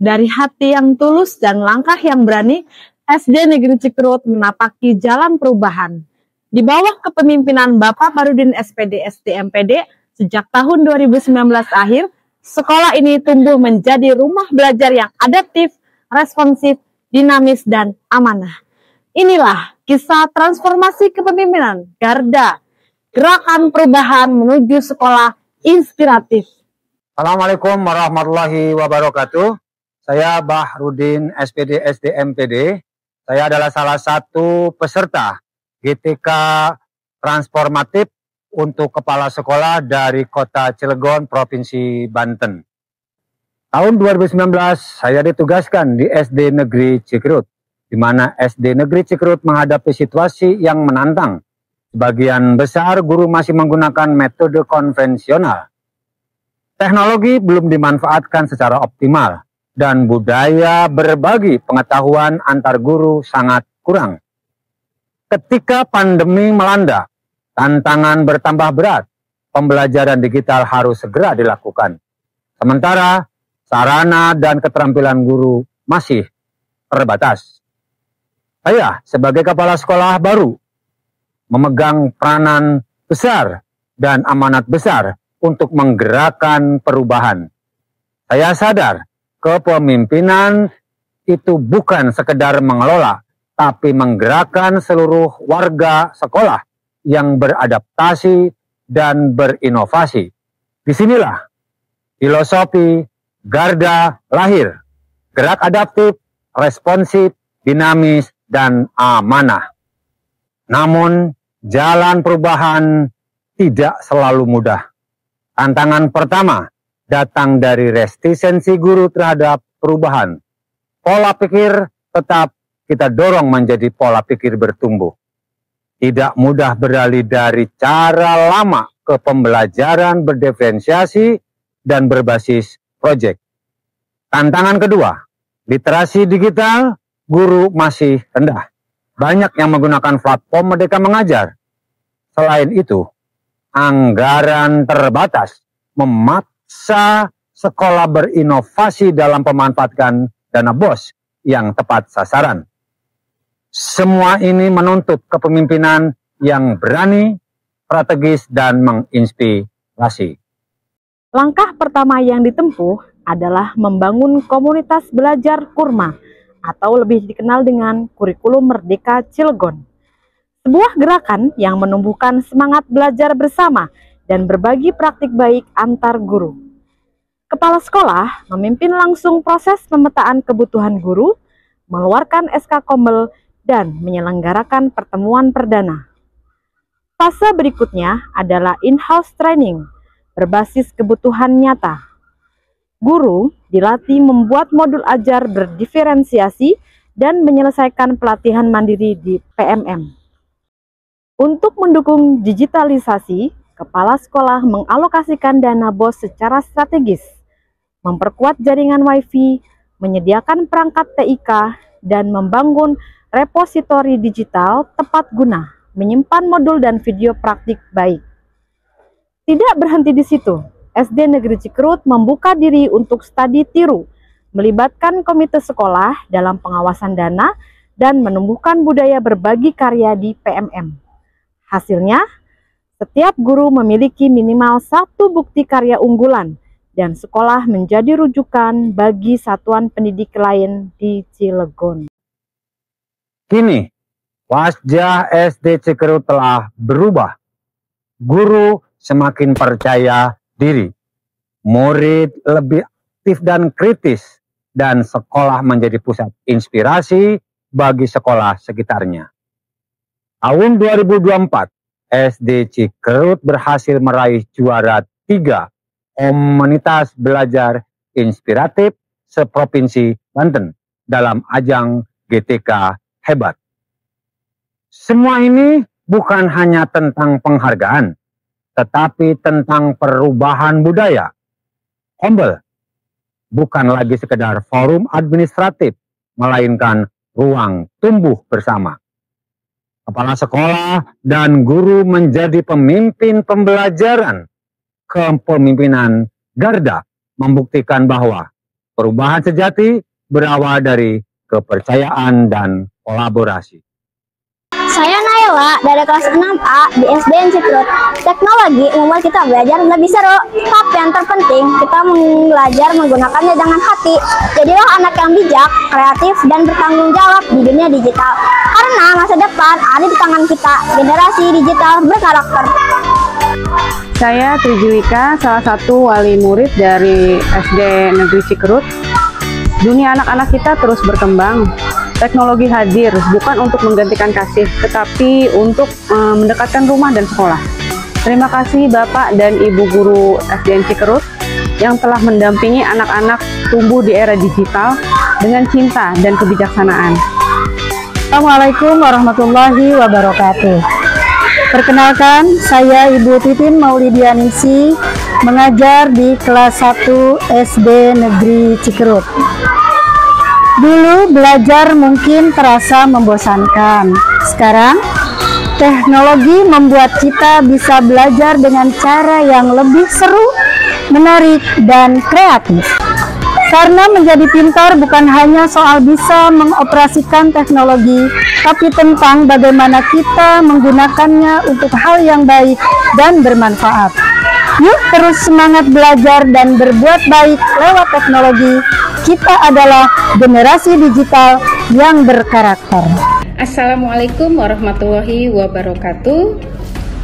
Dari hati yang tulus dan langkah yang berani, SD Negeri Cikerut menapaki jalan perubahan. Di bawah kepemimpinan Bapak Barudin SPD SDMPD, sejak tahun 2019 akhir, sekolah ini tumbuh menjadi rumah belajar yang adaptif, responsif, dinamis, dan amanah. Inilah kisah transformasi kepemimpinan Garda, gerakan perubahan menuju sekolah inspiratif. Assalamualaikum warahmatullahi wabarakatuh. Saya Bahrudin SPD SDMPD. Saya adalah salah satu peserta GTK transformatif untuk kepala sekolah dari Kota Cilegon, Provinsi Banten. Tahun 2019 saya ditugaskan di SD Negeri Cikerut, di mana SD Negeri Cikerut menghadapi situasi yang menantang. Sebagian besar guru masih menggunakan metode konvensional. Teknologi belum dimanfaatkan secara optimal, dan budaya berbagi pengetahuan antar guru sangat kurang. Ketika pandemi melanda, tantangan bertambah berat, pembelajaran digital harus segera dilakukan. Sementara sarana dan keterampilan guru masih terbatas. Saya sebagai kepala sekolah baru memegang peranan besar dan amanat besar untuk menggerakkan perubahan. Saya sadar kepemimpinan itu bukan sekedar mengelola, tapi menggerakkan seluruh warga sekolah yang beradaptasi dan berinovasi. Disinilah filosofi Garda lahir. Gerak adaptif, responsif, dinamis, dan amanah. Namun, jalan perubahan tidak selalu mudah. Tantangan pertama datang dari resistensi guru terhadap perubahan. Pola pikir tetap kita dorong menjadi pola pikir bertumbuh. Tidak mudah beralih dari cara lama ke pembelajaran berdiferensiasi dan berbasis proyek. Tantangan kedua, literasi digital guru masih rendah. Banyak yang menggunakan platform Merdeka Mengajar. Selain itu, anggaran terbatas memaksa sekolah berinovasi dalam pemanfaatkan dana BOS yang tepat sasaran. Semua ini menuntut kepemimpinan yang berani, strategis, dan menginspirasi. Langkah pertama yang ditempuh adalah membangun komunitas belajar Kurma, atau lebih dikenal dengan Kurikulum Merdeka Cilegon. Sebuah gerakan yang menumbuhkan semangat belajar bersama dan berbagi praktik baik antar guru. Kepala sekolah memimpin langsung proses pemetaan kebutuhan guru, mengeluarkan SK Kombel, dan menyelenggarakan pertemuan perdana. Fase berikutnya adalah in-house training, berbasis kebutuhan nyata. Guru dilatih membuat modul ajar berdiferensiasi dan menyelesaikan pelatihan mandiri di PMM. Untuk mendukung digitalisasi, kepala sekolah mengalokasikan dana BOS secara strategis, memperkuat jaringan WiFi, menyediakan perangkat TIK, dan membangun repositori digital tepat guna, menyimpan modul dan video praktik baik. Tidak berhenti di situ, SD Negeri Cikerut membuka diri untuk studi tiru, melibatkan komite sekolah dalam pengawasan dana, dan menumbuhkan budaya berbagi karya di PMM. Hasilnya, setiap guru memiliki minimal satu bukti karya unggulan, dan sekolah menjadi rujukan bagi satuan pendidik lain di Cilegon. Kini, wajah SD Cikerut telah berubah. Guru semakin percaya diri, murid lebih aktif dan kritis, dan sekolah menjadi pusat inspirasi bagi sekolah sekitarnya. Tahun 2024, SD Cikerut berhasil meraih juara 3 komunitas belajar inspiratif seprovinsi Banten dalam ajang GTK Hebat. Semua ini bukan hanya tentang penghargaan, tetapi tentang perubahan budaya. Kombel bukan lagi sekedar forum administratif, melainkan ruang tumbuh bersama. Kepala sekolah dan guru menjadi pemimpin pembelajaran. Kepemimpinan Garda membuktikan bahwa Perubahan sejati berawal dari kepercayaan dan kolaborasi. Saya Naila dari kelas 6A di SDN Cikrut. Teknologi membuat kita belajar lebih seru, tapi yang terpenting kita belajar menggunakannya dengan hati. Jadilah anak yang bijak, kreatif, dan bertanggung jawab di dunia digital. Karena masa depan ada di tangan kita, generasi digital berkarakter. Saya Tujuika, salah satu wali murid dari SD Negeri Cikrut. Dunia anak-anak kita terus berkembang. Teknologi hadir bukan untuk menggantikan kasih, tetapi untuk mendekatkan rumah dan sekolah. Terima kasih Bapak dan Ibu Guru SDN Cikrut yang telah mendampingi anak-anak tumbuh di era digital dengan cinta dan kebijaksanaan. Assalamualaikum warahmatullahi wabarakatuh. Perkenalkan, saya Ibu Titin Maulidianisi, mengajar di kelas 1 SD Negeri Cikrut. Dulu belajar mungkin terasa membosankan. Sekarang, teknologi membuat kita bisa belajar dengan cara yang lebih seru, menarik, dan kreatif. Karena menjadi pintar bukan hanya soal bisa mengoperasikan teknologi, tapi tentang bagaimana kita menggunakannya untuk hal yang baik dan bermanfaat. Yuk terus semangat belajar dan berbuat baik lewat teknologi. Kita adalah generasi digital yang berkarakter. Assalamualaikum warahmatullahi wabarakatuh.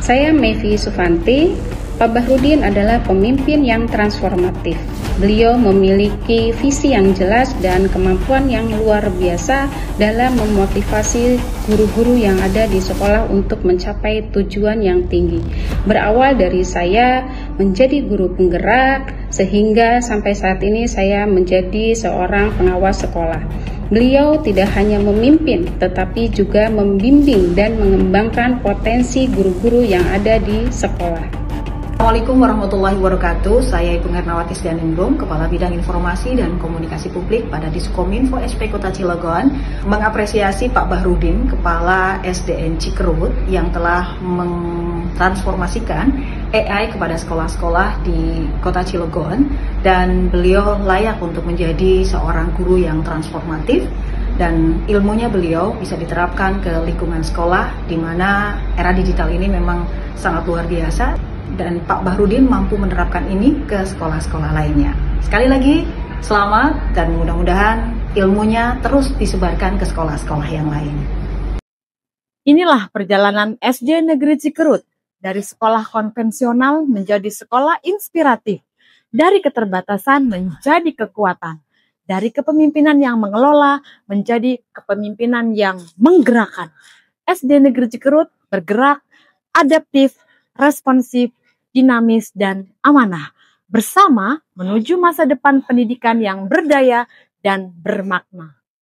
Saya Mevi Sufanti. Pak Bahrudin adalah pemimpin yang transformatif. Beliau memiliki visi yang jelas dan kemampuan yang luar biasa dalam memotivasi guru-guru yang ada di sekolah untuk mencapai tujuan yang tinggi. Berawal dari saya menjadi guru penggerak, sehingga sampai saat ini saya menjadi seorang pengawas sekolah. Beliau tidak hanya memimpin, tetapi juga membimbing dan mengembangkan potensi guru-guru yang ada di sekolah. Assalamualaikum warahmatullahi wabarakatuh. Saya Ibu Ngernawati Sdaningrum, Kepala Bidang Informasi dan Komunikasi Publik pada Diskominfo SP Kota Cilegon, mengapresiasi Pak Bahrudin, Kepala SDN Cikrut, yang telah mentransformasikan AI kepada sekolah-sekolah di Kota Cilegon, dan beliau layak untuk menjadi seorang guru yang transformatif, dan ilmunya beliau bisa diterapkan ke lingkungan sekolah, di mana era digital ini memang sangat luar biasa. Dan Pak Bahrudin mampu menerapkan ini ke sekolah-sekolah lainnya. Sekali lagi, selamat, dan mudah-mudahan ilmunya terus disebarkan ke sekolah-sekolah yang lain. Inilah perjalanan SD Negeri Cikrut dari sekolah konvensional menjadi sekolah inspiratif, dari keterbatasan menjadi kekuatan, dari kepemimpinan yang mengelola menjadi kepemimpinan yang menggerakkan. SD Negeri Cikrut bergerak, adaptif, responsif, dinamis, dan amanah, bersama menuju masa depan pendidikan yang berdaya dan bermakna.